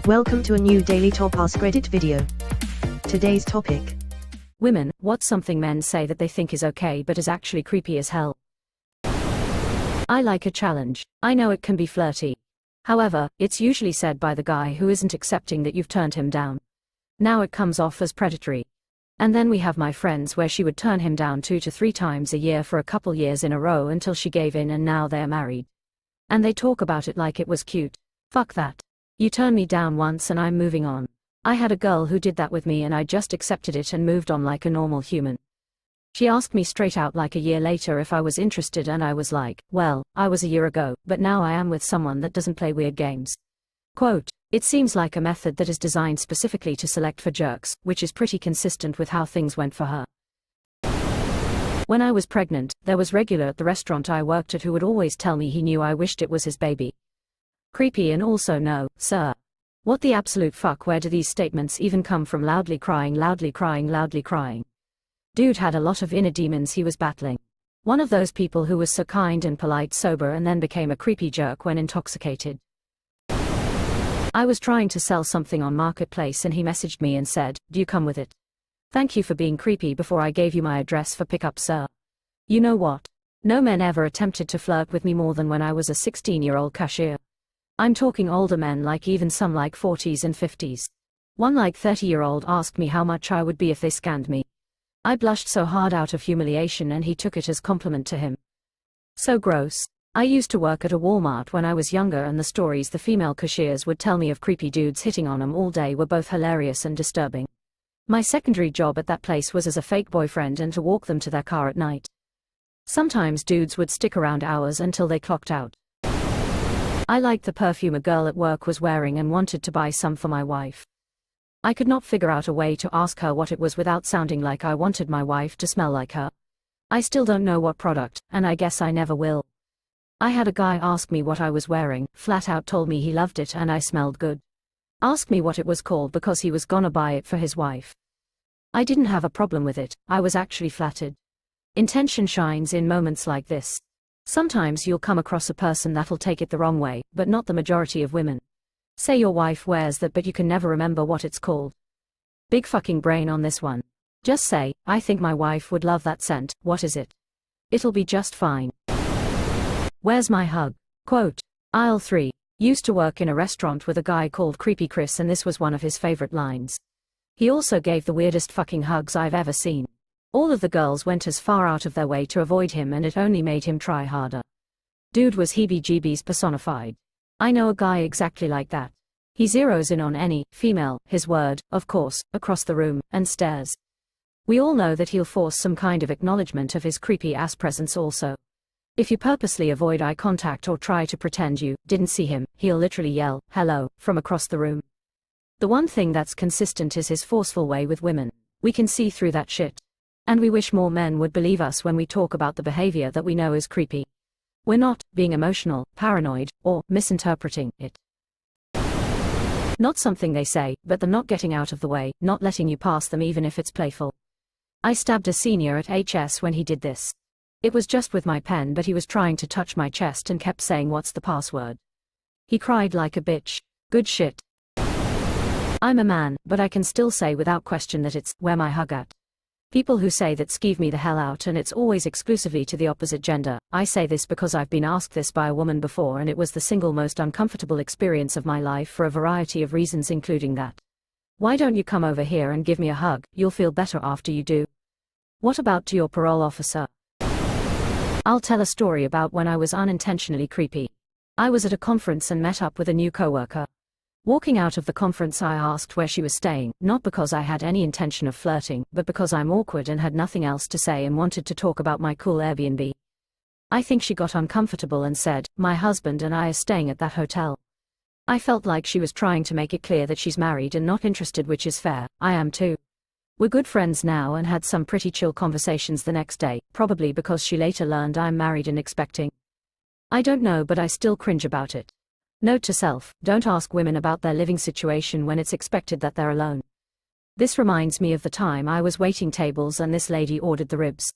Welcome to a new daily top AskReddit video. Today's topic: Women, what's something men say that they think is okay but is actually creepy as hell? I like a challenge. I know it can be flirty. However, it's usually said by the guy who isn't accepting that you've turned him down. Now it comes off as predatory. And then we have my friends where she would turn him down 2 to 3 times a year for a couple years in a row until she gave in and now they're married. And they talk about it like it was cute. Fuck that. You turn me down once and I'm moving on. I had a girl who did that with me and I just accepted it and moved on like a normal human. She asked me straight out like a year later if I was interested and I was like, well, I was a year ago, but now I am with someone that doesn't play weird games. Quote, it seems like a method that is designed specifically to select for jerks, which is pretty consistent with how things went for her. When I was pregnant, there was regular at the restaurant I worked at who would always tell me he knew I wished it was his baby. Creepy and also no, sir. What the absolute fuck, where do these statements even come from? Loudly crying, loudly crying, loudly crying. Dude had a lot of inner demons he was battling. One of those people who was so kind and polite sober and then became a creepy jerk when intoxicated. I was trying to sell something on Marketplace and he messaged me and said, do you come with it? Thank you for being creepy before I gave you my address for pickup, sir. You know what? No men ever attempted to flirt with me more than when I was a 16-year-old cashier. I'm talking older men, like even some like 40s and 50s. One like 30-year-old asked me how much I would be if they scanned me. I blushed so hard out of humiliation and he took it as compliment to him. So gross. I used to work at a Walmart when I was younger and the stories the female cashiers would tell me of creepy dudes hitting on them all day were both hilarious and disturbing. My secondary job at that place was as a fake boyfriend and to walk them to their car at night. Sometimes dudes would stick around hours until they clocked out. I liked the perfume a girl at work was wearing and wanted to buy some for my wife. I could not figure out a way to ask her what it was without sounding like I wanted my wife to smell like her. I still don't know what product, and I guess I never will. I had a guy ask me what I was wearing, flat out told me he loved it and I smelled good. Asked me what it was called because he was gonna buy it for his wife. I didn't have a problem with it, I was actually flattered. Intention shines in moments like this. Sometimes you'll come across a person that'll take it the wrong way, but not the majority of women. Say your wife wears that but you can never remember what it's called. Big fucking brain on this one. Just say, I think my wife would love that scent, what is it? It'll be just fine. Where's my hug? Quote, aisle 3. Used to work in a restaurant with a guy called Creepy Chris and this was one of his favorite lines. He also gave the weirdest fucking hugs I've ever seen. All of the girls went as far out of their way to avoid him and it only made him try harder. Dude was heebie-jeebies personified. I know a guy exactly like that. He zeroes in on any female, his word, of course, across the room, and stares. We all know that he'll force some kind of acknowledgement of his creepy ass presence also. If you purposely avoid eye contact or try to pretend you didn't see him, he'll literally yell, hello, from across the room. The one thing that's consistent is his forceful way with women. We can see through that shit. And we wish more men would believe us when we talk about the behavior that we know is creepy. We're not being emotional, paranoid, or misinterpreting it. Not something they say, but them not getting out of the way, not letting you pass them even if it's playful. I stabbed a senior at HS when he did this. It was just with my pen but he was trying to touch my chest and kept saying what's the password. He cried like a bitch. Good shit. I'm a man, but I can still say without question that it's where my hug at. People who say that skeeve me the hell out and it's always exclusively to the opposite gender. I say this because I've been asked this by a woman before and it was the single most uncomfortable experience of my life for a variety of reasons including that. Why don't you come over here and give me a hug, you'll feel better after you do. What about to your parole officer? I'll tell a story about when I was unintentionally creepy. I was at a conference and met up with a new coworker. Walking out of the conference I asked where she was staying, not because I had any intention of flirting, but because I'm awkward and had nothing else to say and wanted to talk about my cool Airbnb. I think she got uncomfortable and said, my husband and I are staying at that hotel. I felt like she was trying to make it clear that she's married and not interested, which is fair, I am too. We're good friends now and had some pretty chill conversations the next day, probably because she later learned I'm married and expecting. I don't know, but I still cringe about it. Note to self, don't ask women about their living situation when it's expected that they're alone. This reminds me of the time I was waiting tables and this lady ordered the ribs.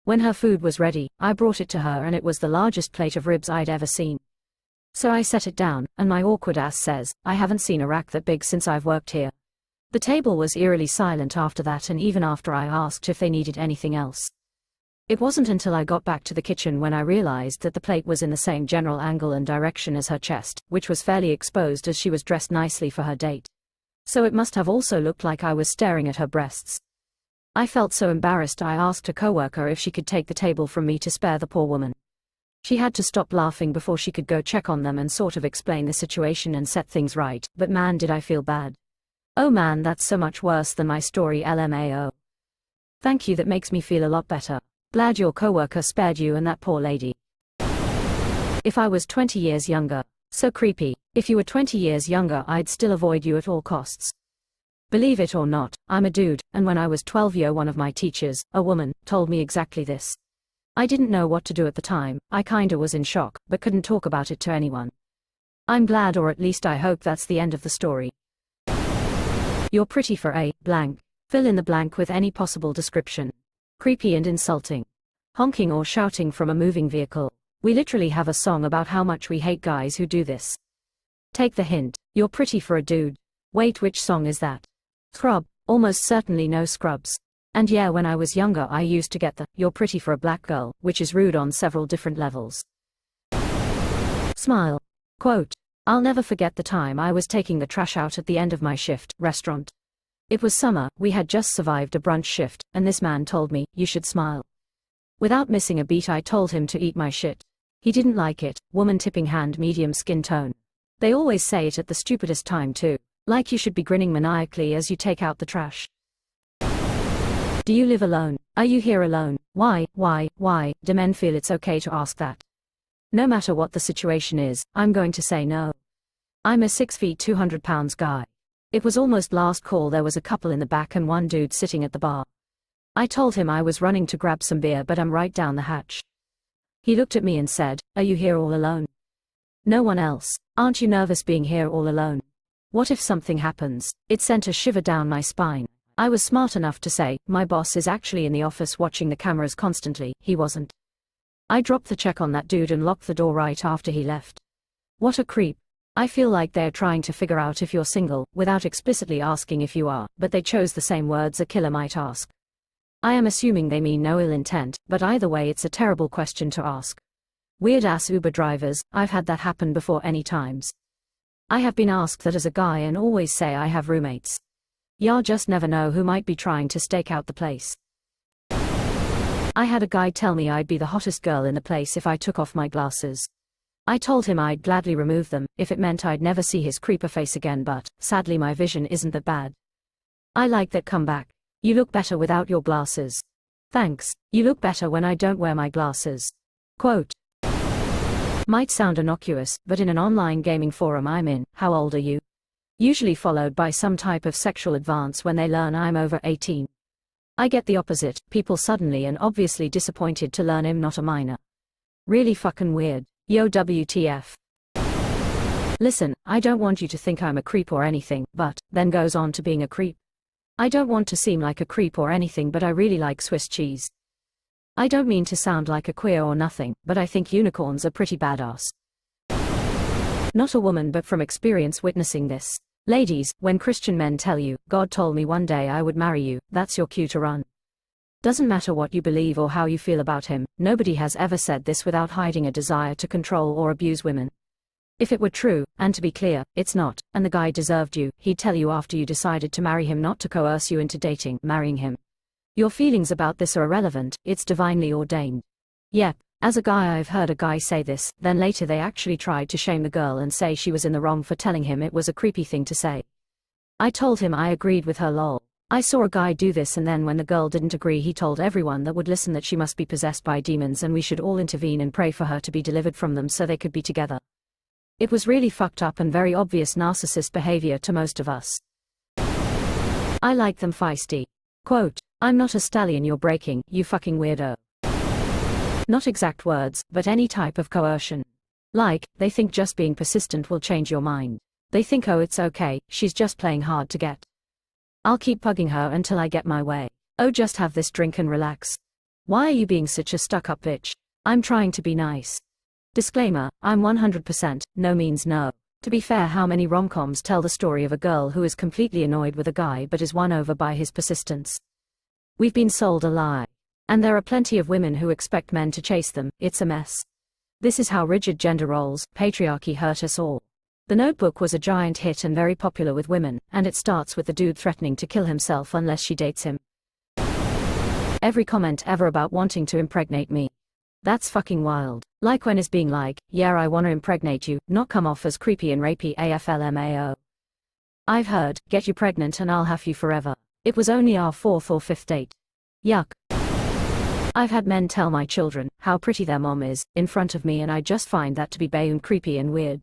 When her food was ready, I brought it to her and it was the largest plate of ribs I'd ever seen. So I set it down, and my awkward ass says, I haven't seen a rack that big since I've worked here. The table was eerily silent after that, and even after I asked if they needed anything else. It wasn't until I got back to the kitchen when I realized that the plate was in the same general angle and direction as her chest, which was fairly exposed as she was dressed nicely for her date. So it must have also looked like I was staring at her breasts. I felt so embarrassed I asked a coworker if she could take the table from me to spare the poor woman. She had to stop laughing before she could go check on them and sort of explain the situation and set things right, but man did I feel bad. Oh man, that's so much worse than my story, LMAO. Thank you, that makes me feel a lot better. Glad your coworker spared you and that poor lady. If I was 20 years younger. So creepy. If you were 20 years younger, I'd still avoid you at all costs. Believe it or not, I'm a dude, and when I was 12 one of my teachers, a woman, told me exactly this. I didn't know what to do at the time. I kinda was in shock, but couldn't talk about it to anyone. I'm glad, or at least I hope that's the end of the story. You're pretty for a blank. Fill in the blank with any possible description. Creepy and insulting. Honking or shouting from a moving vehicle. We literally have a song about how much we hate guys who do this. Take the hint. You're pretty for a dude. Wait, which song is that? Scrub. Almost certainly no Scrubs. And yeah, when I was younger I used to get the "you're pretty for a black girl," which is rude on several different levels. Smile. Quote. I'll never forget the time I was taking the trash out at the end of my shift, restaurant. It was summer, we had just survived a brunch shift, and this man told me, you should smile. Without missing a beat I told him to eat my shit. He didn't like it. Woman tipping hand, medium skin tone. They always say it at the stupidest time too. Like you should be grinning maniacally as you take out the trash. Do you live alone? Are you here alone? Why? Do men feel it's okay to ask that? No matter what the situation is, I'm going to say no. I'm a 6 feet 200 pounds guy. It was almost last call, there was a couple in the back and one dude sitting at the bar. I told him I was running to grab some beer, but I'm right down the hatch. He looked at me and said, are you here all alone? No one else. Aren't you nervous being here all alone? What if something happens? It sent a shiver down my spine. I was smart enough to say, my boss is actually in the office watching the cameras constantly. He wasn't. I dropped the check on that dude and locked the door right after he left. What a creep. I feel like they're trying to figure out if you're single, without explicitly asking if you are, but they chose the same words a killer might ask. I am assuming they mean no ill intent, but either way it's a terrible question to ask. Weird ass Uber drivers, I've had that happen before any times. I have been asked that as a guy and always say I have roommates. Y'all just never know who might be trying to stake out the place. I had a guy tell me I'd be the hottest girl in the place if I took off my glasses. I told him I'd gladly remove them, if it meant I'd never see his creeper face again, but, sadly my vision isn't that bad. I like that comeback. You look better without your glasses. Thanks, you look better when I don't wear my glasses. Quote. Might sound innocuous, but in an online gaming forum I'm in, how old are you? Usually followed by some type of sexual advance when they learn I'm over 18. I get the opposite, people suddenly and obviously disappointed to learn I'm not a minor. Really fucking weird. Yo WTF. Listen, I don't want you to think I'm a creep or anything, but, then goes on to being a creep. I don't want to seem like a creep or anything, but I really like Swiss cheese. I don't mean to sound like a queer or nothing, but I think unicorns are pretty badass. Not a woman, but from experience witnessing this. Ladies, when Christian men tell you, God told me one day I would marry you, that's your cue to run. Doesn't matter what you believe or how you feel about him, nobody has ever said this without hiding a desire to control or abuse women. If it were true, and to be clear, it's not, and the guy deserved you, he'd tell you after you decided to marry him, not to coerce you into marrying him. Your feelings about this are irrelevant, it's divinely ordained. Yep, as a guy I've heard a guy say this, then later they actually tried to shame the girl and say she was in the wrong for telling him it was a creepy thing to say. I told him I agreed with her, lol. I saw a guy do this, and then when the girl didn't agree he told everyone that would listen that she must be possessed by demons and we should all intervene and pray for her to be delivered from them so they could be together. It was really fucked up and very obvious narcissist behavior to most of us. I like them feisty. Quote, I'm not a stallion you're breaking, you fucking weirdo. Not exact words, but any type of coercion. Like, they think just being persistent will change your mind. They think, oh it's okay, she's just playing hard to get. I'll keep bugging her until I get my way. Oh just have this drink and relax. Why are you being such a stuck-up bitch? I'm trying to be nice. Disclaimer, I'm 100%, no means no. To be fair, how many rom-coms tell the story of a girl who is completely annoyed with a guy but is won over by his persistence? We've been sold a lie. And there are plenty of women who expect men to chase them. It's a mess. This is how rigid gender roles, patriarchy hurt us all. The Notebook was a giant hit and very popular with women, and it starts with the dude threatening to kill himself unless she dates him. Every comment ever about wanting to impregnate me. That's fucking wild. Like when is being like, yeah, I wanna impregnate you, not come off as creepy and rapey AFLMAO. I've heard, get you pregnant and I'll have you forever. It was only our 4th or 5th date. Yuck. I've had men tell my children how pretty their mom is in front of me, and I just find that to be baying creepy and weird.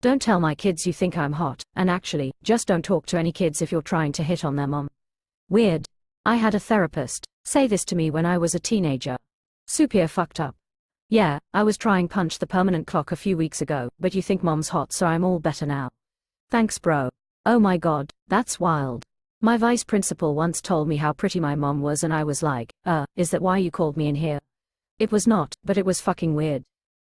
Don't tell my kids you think I'm hot, and actually, just don't talk to any kids if you're trying to hit on their mom. Weird. I had a therapist say this to me when I was a teenager. Super fucked up. Yeah, I was trying punch the permanent clock a few weeks ago, but you think mom's hot so I'm all better now. Thanks bro. Oh my god, that's wild. My vice principal once told me how pretty my mom was and I was like, is that why you called me in here? It was not, but it was fucking weird.